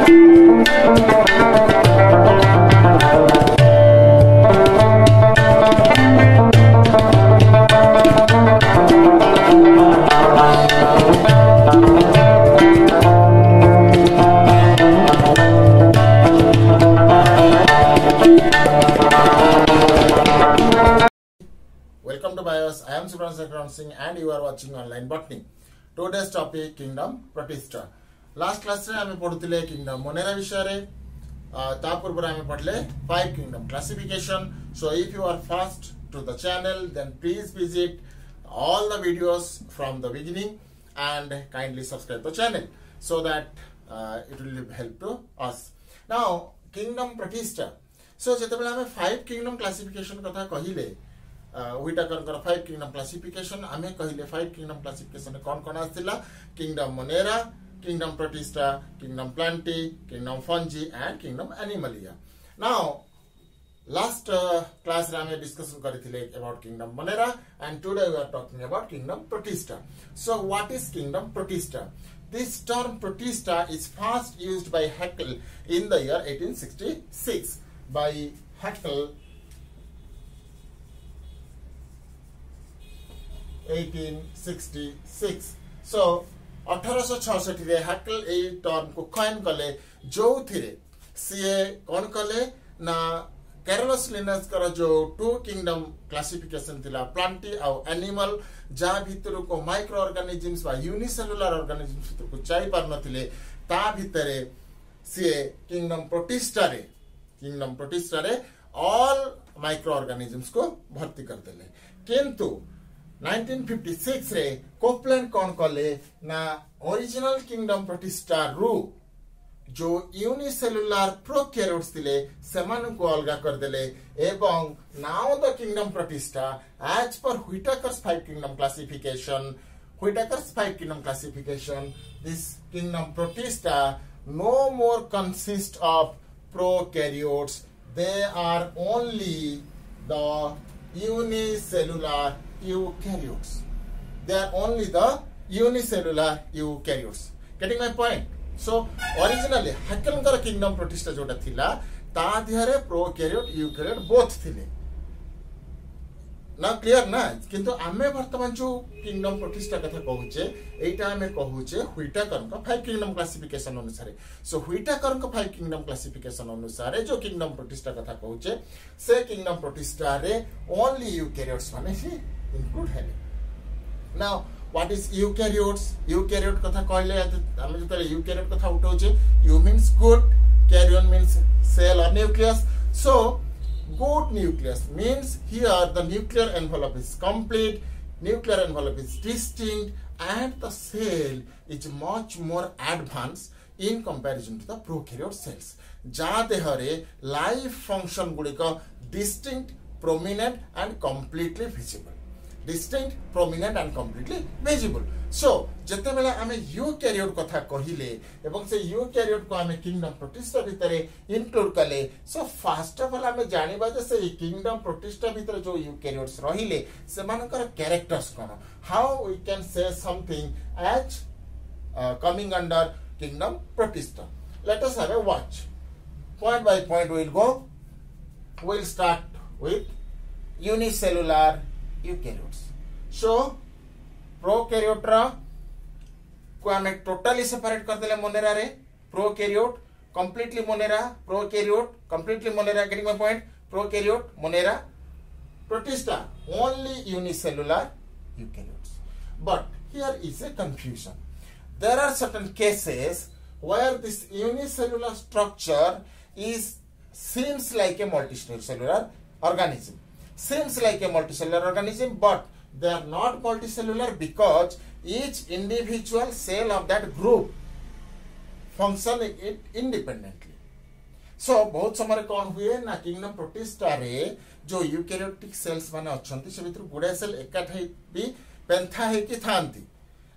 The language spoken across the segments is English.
Welcome to BIOSS. I am Singh and you are watching online botany. Today's topic kingdom Protista. Last class रे हमें पढ़ुतिले kingdom Monera विषय रे तापूर्व हमें पढ़ले 5 kingdom classification. So if you are first to the channel, then please visit all the videos from the beginning and kindly subscribe the channel so that it will help to us. Now kingdom Protista. So जेतेबेले हमें 5 kingdom classification कथा कहिले Whitaker 5 kingdom classification आमे कहिले 5 kingdom classification कौन कौन आस्थिला kingdom Monera, kingdom Protista, kingdom Plantae, kingdom Fungi and kingdom Animalia. Now last class रे आमे discussion करिथिले about kingdom Monera and today we are talking about kingdom Protista. So what is kingdom Protista? This term Protista is first used by Haeckel in the year 1866 by Haeckel 1866. So 1866 रे Haeckel a term को coin कले जो थिरे CA कौन कले ना Carolus Linus कर जो 2 kingdom classification थिला प्लांटी और एनिमल जा भितर को माइक्रो ऑर्गेनिजम्स वा यूनिसेलुलर ऑर्गेनिजम्स भितर को चाहि पार नथिले ता भितरे सीए किंगडम प्रोटिस्टा रे ऑल माइक्रो ऑर्गेनिजम्स को भर्ती कर देले किंतु 1956 रे कोपलैंड कौन कले ना ओरिजिनल किंगडम प्रोटिस्टा रु जो यूनिसेलुलर प्रोकैरियोट्स थिले सेमान को अलगा कर देले एवं now the kingdom Protista as per Whittaker's 5 kingdom classification this kingdom Protista no more consist of prokaryotes. They are only the unicellular eukaryotes. They are only the unicellular eukaryotes. Getting my point? So originally Haeckel kingdom Protista जोटा थिला ता दिहरे prokaryote eukaryote both थिले ना clear ना किंतु आमे वर्तमान जो किंगडम प्रोटिस्टा कथा कहूचे एटा आमे कहूचे व्हिटेकर का 5 किंगडम क्लासिफिकेशन अनुसार. सो व्हिटेकर का 5 किंगडम क्लासिफिकेशन अनुसार जो किंगडम प्रोटिस्टा कथा कहूचे से किंगडम प्रोटिस्टा रे ओनली यूकैरियोट्स माने से इंक्लूड है. नाउ व्हाट इज यूकैरियोट कथा कहले आमे जतले यूकैरियोट कथा उठौचे eu means good, karyon means cell और nucleus. So good nucleus means here the nuclear envelope is complete, nuclear envelope is distinct and the cell is much more advanced in comparison to the prokaryote cells. Ja dehare life function gudika distinct, prominent and completely visible. So जेतेबेला आमे eukaryote कथा कहिले एवं से eukaryote को आमे kingdom protista भितरे include कले. So first of all आमे जानिबा जे से किंगडम प्रोटिस्टा भितरे जो यूकैरियोट्स रहिले से मानकर कैरेक्टर्स कोन, how we can say something as coming under kingdom Protista. Let us have a watch. Point by point we will go. We will start with unicellular eukaryotes. So prokaryote को हमें totally separate कर देले Monera रे. Prokaryote completely Monera, prokaryote completely Monera. Getting my point? Prokaryote Monera, protista only unicellular eukaryotes. But here is a confusion. There are certain cases where this unicellular structure seems like a multicellular organism. But they are not multicellular because each individual cell of that group function independently. So बहुत समय कौन हुए ना kingdom protista रे जो eukaryotic cells माने अछंती से भितर गुडे सेल एकाठै भी पेंथा हे कि थांती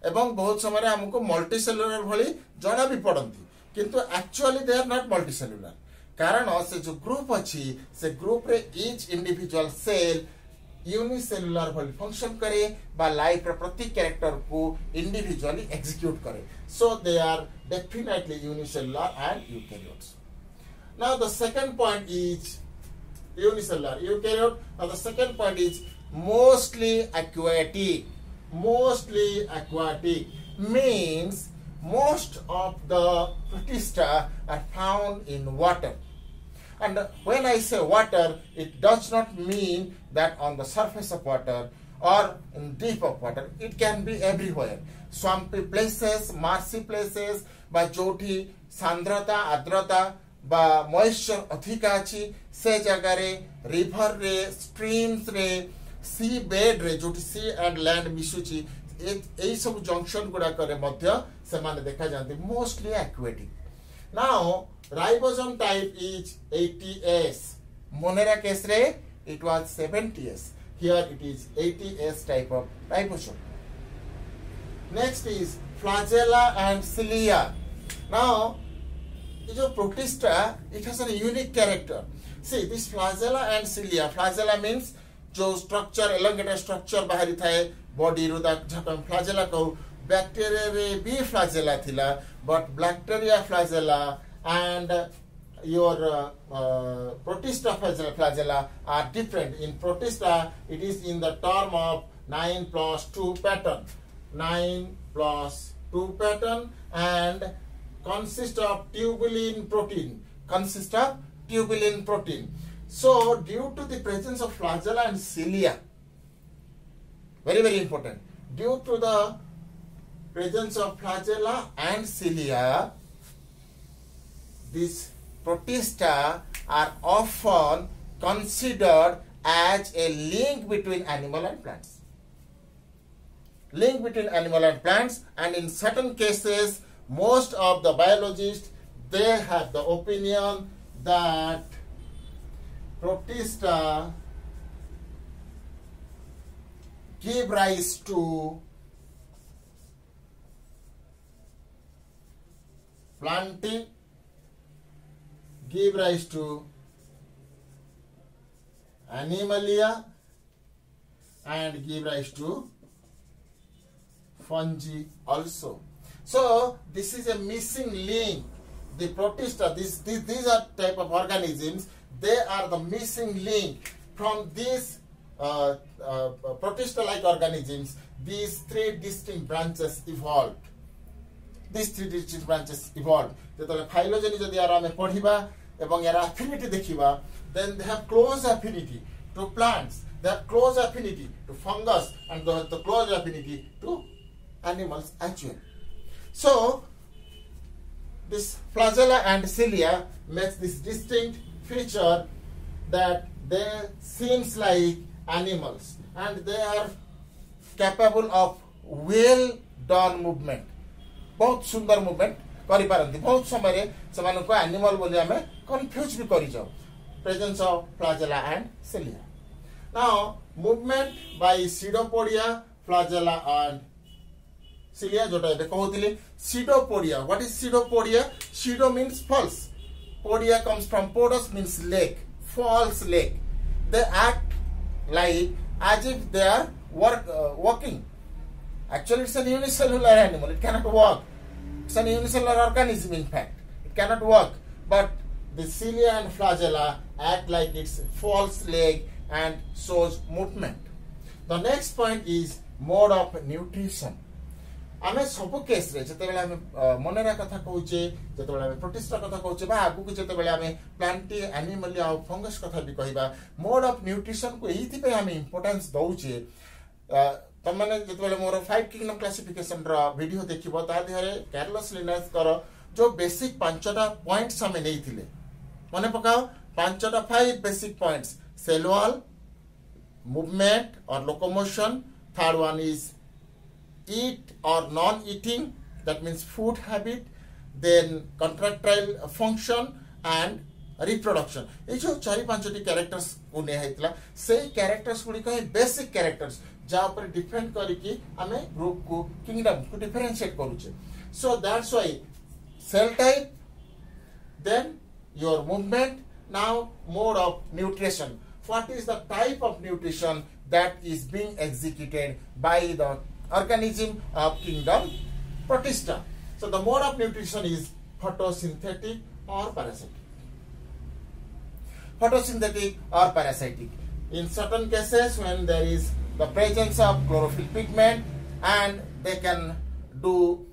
एवं बहुत समय हमको मल्टीसेलुलर भली जणा भी पड़ंती किंतु actually they are not multicellular कारण से जो ग्रुप अछि से ग्रुप रे ईच इंडिविजुअल सेल यूनिसेलुलर भली फंक्शन करे बा लाइफ रे प्रत्येक कैरेक्टर को इंडिविजुअली एग्जीक्यूट करे. So they are definitely unicellular and eukaryotes. Now the second point is unicellular eukaryote. Now the second point is mostly aquatic. Mostly aquatic means most of the protista are found in water. And when I say water, it does not mean that on the surface of water or in deep of water. It can be everywhere. Swampy places, marshy places, by joti sandrata adrata बा moisture अधिका अछि से जगह रे river रे streams रे सी bed रे जोटी सी and land मिसुची ए सब जंक्शन गुडा करे मध्य से माने देखा जानते mostly aquatic. Now ribosome type is 80s. Monera case रे it was 70s. Here it is 80s type of ribosome. Next is flagella and cilia. Now Protista, it has a unique character. See, this flagella and cilia. Flagella means जो structure, elongated structure बाहरी थाए body रू दा जहाँ flagella कहूँ. Bacteria रे भी flagella थिला, but bacteria flagella and your Protista flagella are different. In Protista, it is in the term of 9+2 pattern. 9+2 pattern and consist of tubulin protein. Consist of tubulin protein. So, due to the presence of flagella and cilia, very very important. Due to the presence of flagella and cilia, these Protista are often considered as a link between animal and plants. Link between animal and plants, and in certain cases, most of the biologists, they have the opinion that Protista give rise to planting, give rise to animalia, and give rise to fungi also. So this is a missing link. The Protista, these are type of organisms. They are the missing link from these Protista-like organisms. These three distinct branches evolved. These three distinct branches evolved. The phylogeny jodi ara ame padhiba ebong yara affinity dekhiba, then they have close affinity to plants. They have close affinity to fungus and the close affinity to animals actually. So, this flagella and cilia makes this distinct feature that they seems like animals and they are capable of well done movement. बहुत सुंदर movement करी पारंती. बहुत समय रे समान को animal बोले हमें confuse भी करी जाओ. Presence of flagella and cilia. Now, movement by Pseudopodia, flagella and cilia जोटा ये कहूँ Pseudopodia. What is Pseudopodia? Pseudo means false. Podia comes from podos means leg, false leg. They act like as if they are walking. Actually, it's a unicellular animal. It cannot walk. It's an unicellular organism. In fact, it cannot walk. But the cilia and flagella act like it's false leg and shows movement. The next point is mode of nutrition. आमे सबु case रे जते बेला आमे Monera कथा कहूचे जते बेला आमे protista कथा कहूचे बा आगु को जते बेला आमे प्लांटी एनिमल आ फंगस कथा भी कहिबा मोड ऑफ न्यूट्रिशन को एथि पे आमे इंपोर्टेंस दउचे त माने जते बेला मोर 5 किंगडम क्लासिफिकेशन रा वीडियो देखिबो ता देहरे कार्लोस लिनास कर जो बेसिक पांचटा पॉइंट्स हमें नेइथिले मने पकाओ पांचटा 5 basic points cell wall movement और locomotion third one is eat or non-eating, that means food habit, then contractile function and reproduction. ये जो चारि पांचटी characters को ने हैतला से characters गुडी को basic characters जहाँ पर डिफरेंट करी कि हमें ग्रुप को किंगडम को डिफरेंशिएट करूचे. So that's why cell type, then your movement, now mode of nutrition. What is the type of nutrition that is being executed by the organism of kingdom Protista. So the mode of nutrition is photosynthetic or parasitic. Photosynthetic or parasitic. In certain cases, when there is the presence of chlorophyll pigment and they can do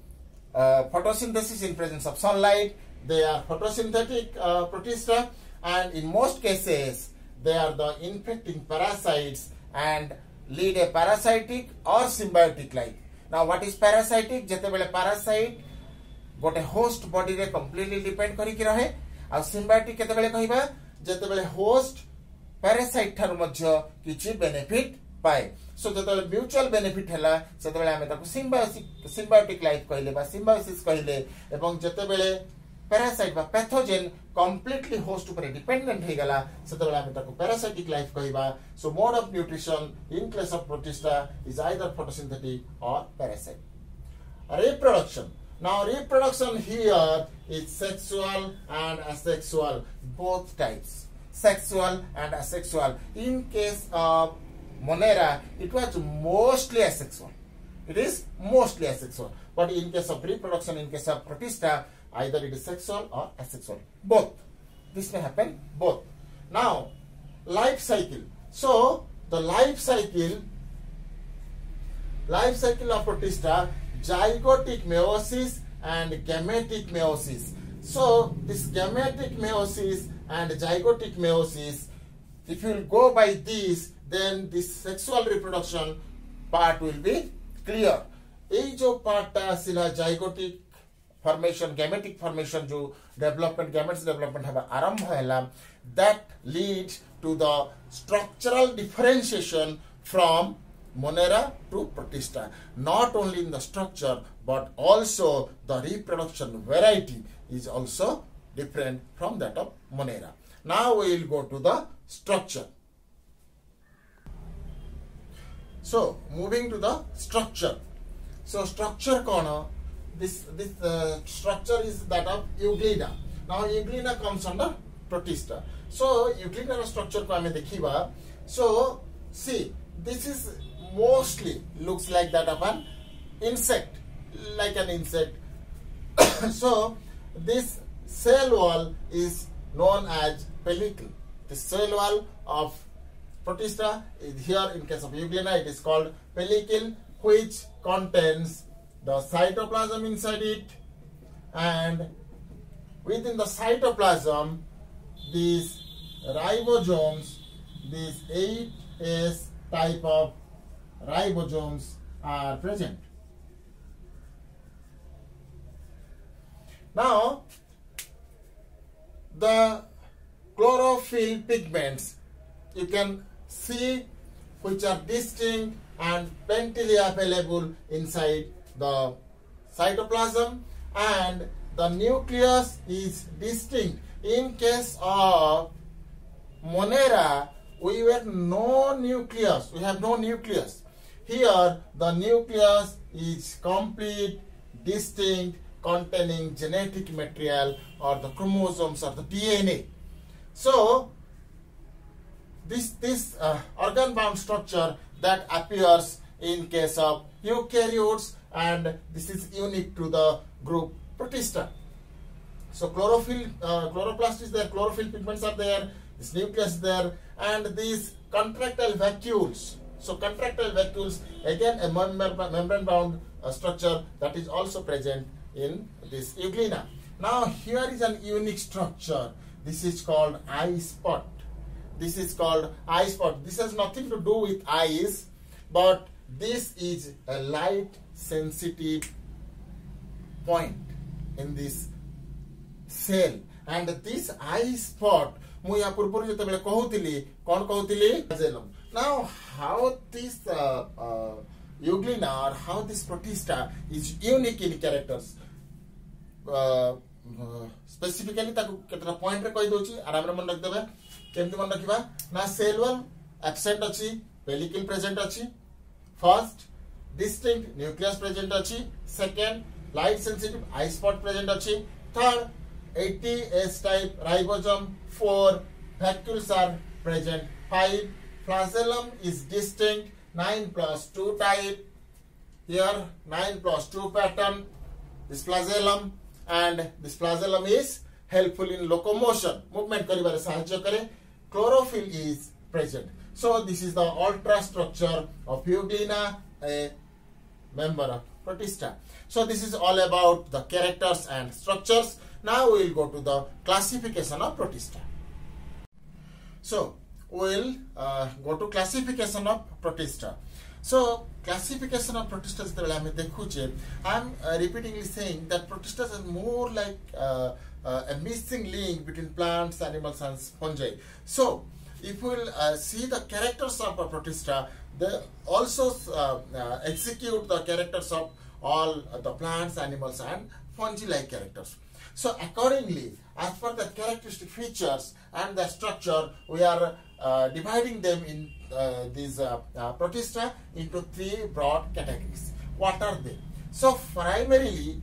photosynthesis in presence of sunlight, they are photosynthetic Protista, and in most cases they are the infecting parasites and lead a parasitic or symbiotic life. Now what is parasitic? जेतेबेले parasite गोटे host body रे completely depend करी कि रहे, और symbiotic केतेबेले कहिबा जेतेबेले host parasite Tharu मध्य किछि benefit पाए. So जेतेबेले mutual benefit हला सेतेबेले हमें ताकु symbiotic life कहिले बा symbiosis कहिले, एवं जेतेबेले parasite बा pathogen completely host ऊपर dependent हे गला सेतेबेले हमें ताकु parasitic life कहिबा. So mode of nutrition in case of Protista is either photosynthetic or parasite. Reproduction. Now reproduction here is sexual and asexual, both types, sexual and asexual. In case of Monera, it was mostly asexual. It is mostly asexual. But in case of reproduction, in case of Protista, either it is sexual or asexual. Both. This may happen both. Now, life cycle. So, the life cycle of Protista, zygotic meiosis and gametic meiosis. So, this gametic meiosis and zygotic meiosis, if you will go by these, then this sexual reproduction part will be clear. ये जो part सिला zygotic formation, gametic formation जो development, gametes development हवा आरंभ हैला, that leads to the structural differentiation from Monera to Protista. Not only in the structure, but also the reproduction variety is also different from that of Monera. Now we will go to the structure. So moving to the structure. So structure corner, this structure is that of Euglena. Now Euglena comes under Protista. So Euglena structure ko ame dekhiba. So see, this is mostly looks like that of an insect, like an insect. So this cell wall is known as pellicle. The cell wall of Protista is here. In case of Euglena, it is called pellicle, which contains the cytoplasm inside it, and within the cytoplasm, these ribosomes, these 8S type of ribosomes are present. Now, the chlorophyll pigments you can see which are distinct and pentily available inside the cytoplasm, and the nucleus is distinct. In case of Monera, we have no nucleus. Here, the nucleus is complete, distinct, containing genetic material or the chromosomes or the DNA. So, this organ-bound structure that appears in case of Eukaryotes, and this is unique to the group Protista. So chloroplast is there, chlorophyll pigments are there, this nucleus is there, and these contractile vacuoles. So contractile vacuoles, again a membrane-bound structure that is also present in this Euglena. Now here is an unique structure. This is called eye spot. This is called eye spot. This has nothing to do with eyes, but this is a light sensitive point in this cell, and this eye spot mu ya purpur jetebele kahutili kon kahutili flagellum. Now how this Euglena or how this Protista is unique in characters, specifically ताकु केतना point रे कहि दोची आराम रे मन रख देबे. केमति मन रखिबा ना सेल वॉल एब्सेंट अछि, पेलिकल प्रेजेंट अछि, फर्स्ट distinct nucleus present अछि, second light sensitive eye spot present अछि, third 80S type ribosome, 4 vacuoles are present, 5 flagellum is distinct 9+2 type. Here 9+2 pattern, this flagellum, and this flagellum is helpful in locomotion, movement karibare sahajya kare. Chlorophyll is present. So this is the ultra structure of Euglena, a member of Protista. So this is all about the characters and structures. Now we will go to the classification of Protista. So we will go to classification of Protista. So classification of Protista I am repeatedly saying that Protista is more like a missing link between plants, animals, and fungi. So if we will see the characters of a Protista, they also execute the characters of all the plants, animals, and fungi-like characters. So accordingly, as per the characteristic features and the structure, we are dividing them in these Protista into 3 broad categories. What are they? So primarily,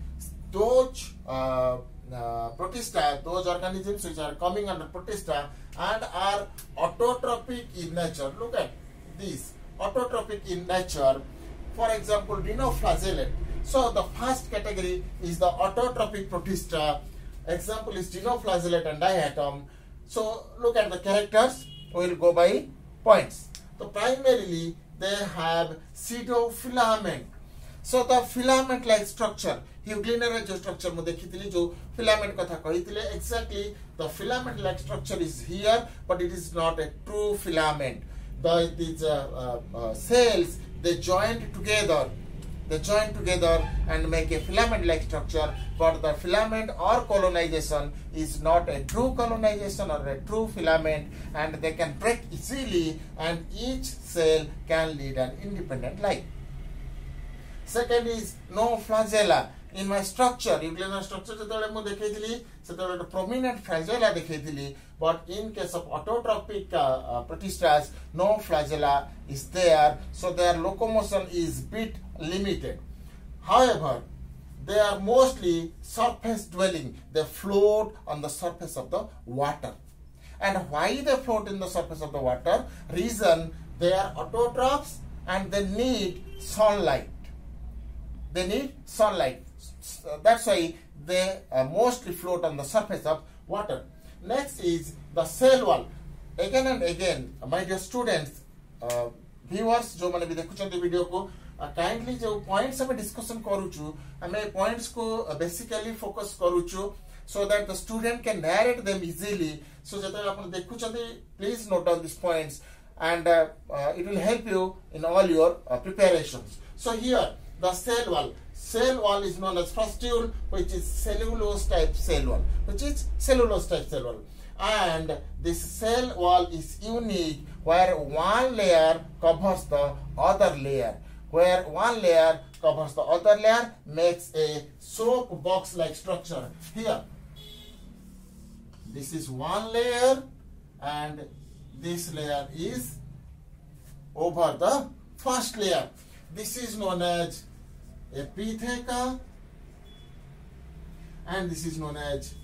those Protista, those organisms which are coming under Protista and are autotrophic in nature. Look at these, autotrophic in nature. For example, Dinoflagellate. So the first category is the autotrophic Protista. Example is Dinoflagellate and diatom. So look at the characters. We will go by points. So primarily they have pseudofilament. So the filament-like structure, Euglena jo structure mo dekhitili jo filament katha kahitile, exactly the filament-like structure is here, but it is not a true filament. These cells, they join together and make a filament-like structure, but the filament or colonization is not a true colonization or a true filament, and they can break easily, and each cell can lead an independent life. Second is no flagella. In my structure, Euglena structure the prominent flagella dekhaythili, but in case of autotrophic Protistas, no flagella is there, so their locomotion is bit limited. However, they are mostly surface dwelling. They float on the surface of the water. And why they float in the surface of the water? Reason, they are autotrophs and they need sunlight. They need sunlight. That's why they mostly float on the surface of water. Next is the cell wall. Again and again, my dear students, viewers, जो मैंने भी देखुचंती video को, kindly जो points हमें discussion करूचु, हमें points को basically focus करूचु, so that the student can narrate them easily. So जब आप देखुचंती, please note down these points, and it will help you in all your preparations. So here, the cell wall. Cell wall is known as frustule, which is cellulose type cell wall. And this cell wall is unique, where one layer covers the other layer. Where one layer covers the other layer, makes a soap box like structure. Here, this is one layer, and this layer is over the first layer. This is known as epitheca, and this is known as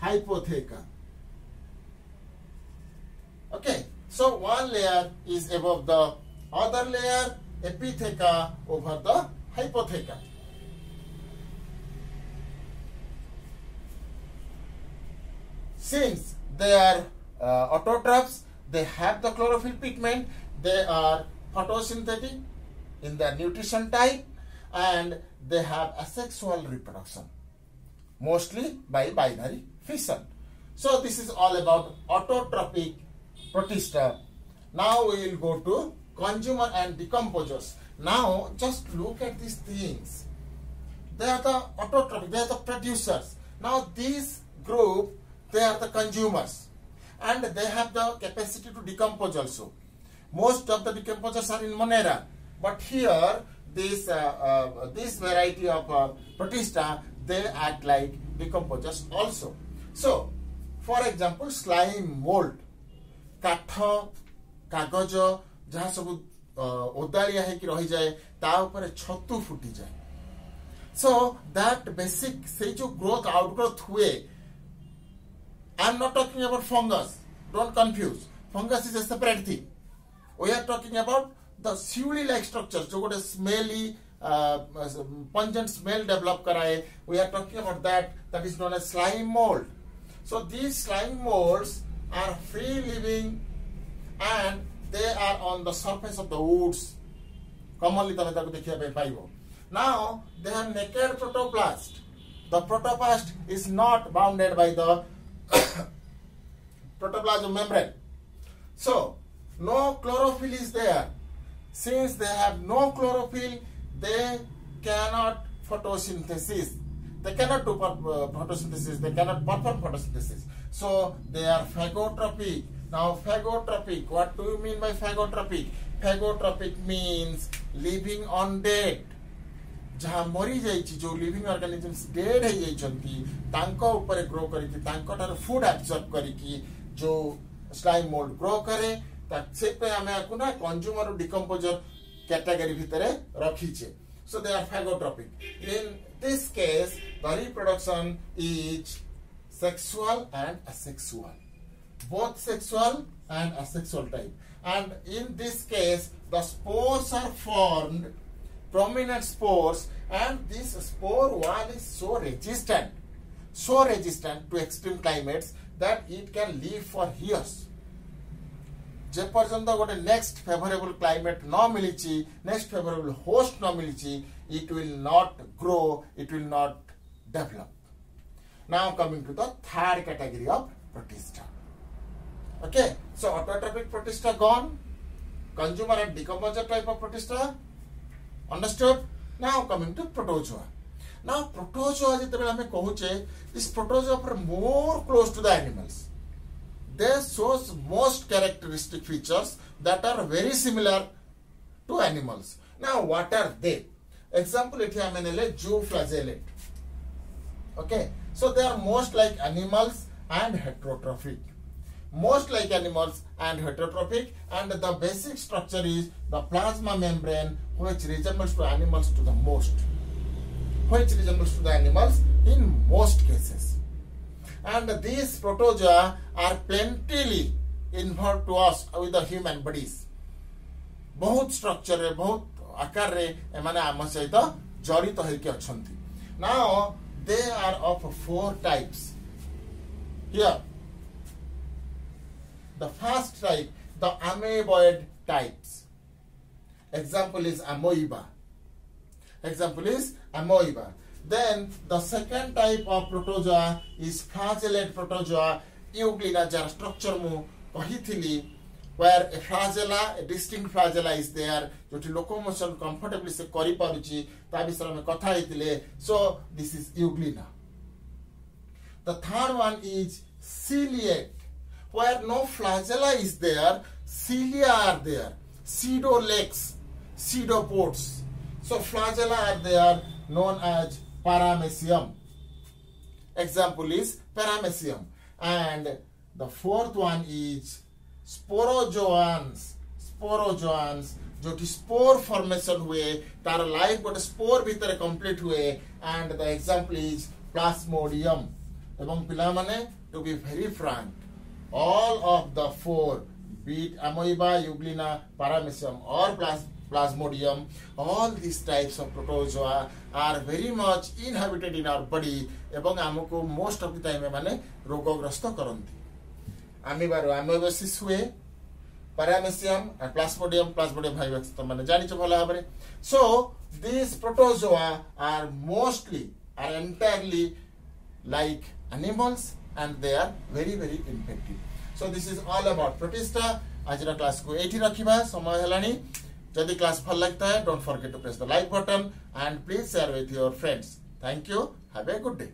hypotheca. Okay, so one layer is above the other layer, epitheca over the hypotheca. Since they are autotrophs, they have the chlorophyll pigment, they are photosynthetic in their nutrition type, and they have asexual reproduction, mostly by binary fission. So this is all about autotrophic Protista. Now we will go to consumer and decomposers. Now just look at these things. They are the autotrophic, they are the producers. Now this group, they are the consumers, and they have the capacity to decompose also. Most of the decomposers are in Monera, but here this variety of Protista, they act like decomposers also. So, for example, slime mold, काठ कागज जहाँ सब ओदारिया है कि रही जाए ता ऊपर छतु फुटी जाए. So that basic से जो growth outgrowth हुए, I am not talking about fungus. Don't confuse. Fungus is a separate thing. We are talking about the silly like structures जो गोटे smelly pungent smell develop कराए. We are talking about that is known as slime mold. So these slime molds are free living and they are on the surface of the woods. Commonly तमे ताको देखिया पे पाइबो. Now they have naked protoplast. The protoplast is not bounded by the protoplasm membrane. So no chlorophyll is there. Since they have no chlorophyll, they cannot photosynthesis. They cannot do photosynthesis. They cannot perform photosynthesis. So they are phagotropic. Now phagotropic. What do you mean by phagotropic? Phagotropic means living on dead. जहाँ मरी जाइछि जो living organisms dead है जाइछंती तांको ऊपर grow करिकि तांको तार food absorb करिकि जो स्लाइम मोल्ड ग्रो करे ता से पे हमें आकु ना कंज्यूमर डिकम्पोजर कैटेगरी भितरे रखिछे. So they are phagotropic. In this case the reproduction is sexual and asexual, both sexual and asexual type, and in this case the spores are formed, prominent spores, and this spore wall is so resistant to extreme climates that it can live for years. जे पर्यंत गोटे next favourable climate न मिली, next favourable host न मिली, it will not grow, it will not develop. Now coming to the third category of Protista. Okay, so autotrophic Protista gone, consumer and decomposer type of Protista understood. Now coming to Protozoa. Now Protozoa जेतेबेले हमें कहूचे, this Protozoa are more close to the animals. They show most characteristic features that are very similar to animals. Now what are they? Example it है मैंने Flagellate. Okay, so they are most like animals and heterotrophic. Most like animals and heterotrophic, and the basic structure is the plasma membrane, which resembles to animals to the most. Which resembles to the animals in most cases. And these protozoa are plentifully involved to us with the human bodies. बहुत structure रे, बहुत आकार रे एमाने आम सहित जड़ित होइके अछंती. Now they are of 4 types. Here, the first type, the amoeboid types. Example is amoeba. Then the second type of protozoa is flagellate protozoa, euglena, jar structure mu kahithili, where a flagella, a distinct flagella is there, joti locomotion comfortably se kari paruchi, ta bisara me katha heitile. So this is euglena. The third one is ciliate, where no flagella is there, cilia are there, pseudolegs, pseudopods. So flagella are there, known as paramecium. Example is paramecium. And the fourth one is sporozoans. जो कि spore formation हुए, तार life got spore भीतर complete हुए, and the example is plasmodium. एवं पिला माने, to be very frank, all of the 4, be it amoeba, euglena, paramecium or plasmodium, all these types of protozoa are very much inhabited in our body एवं हमको most of the time माने रोगग्रस्त करंती. amoeba amoebosis हुए, paramecium and plasmodium vivax तो माने जानिछ भला भाबरे. So these protozoa are entirely like animals and they are very infective. So this is all about Protista. आज class को एठी रखिबा, समय हेलानी. जदि क्लास भल लगता है, don't forget to press the like button and please share with your friends. Thank you. Have a good day.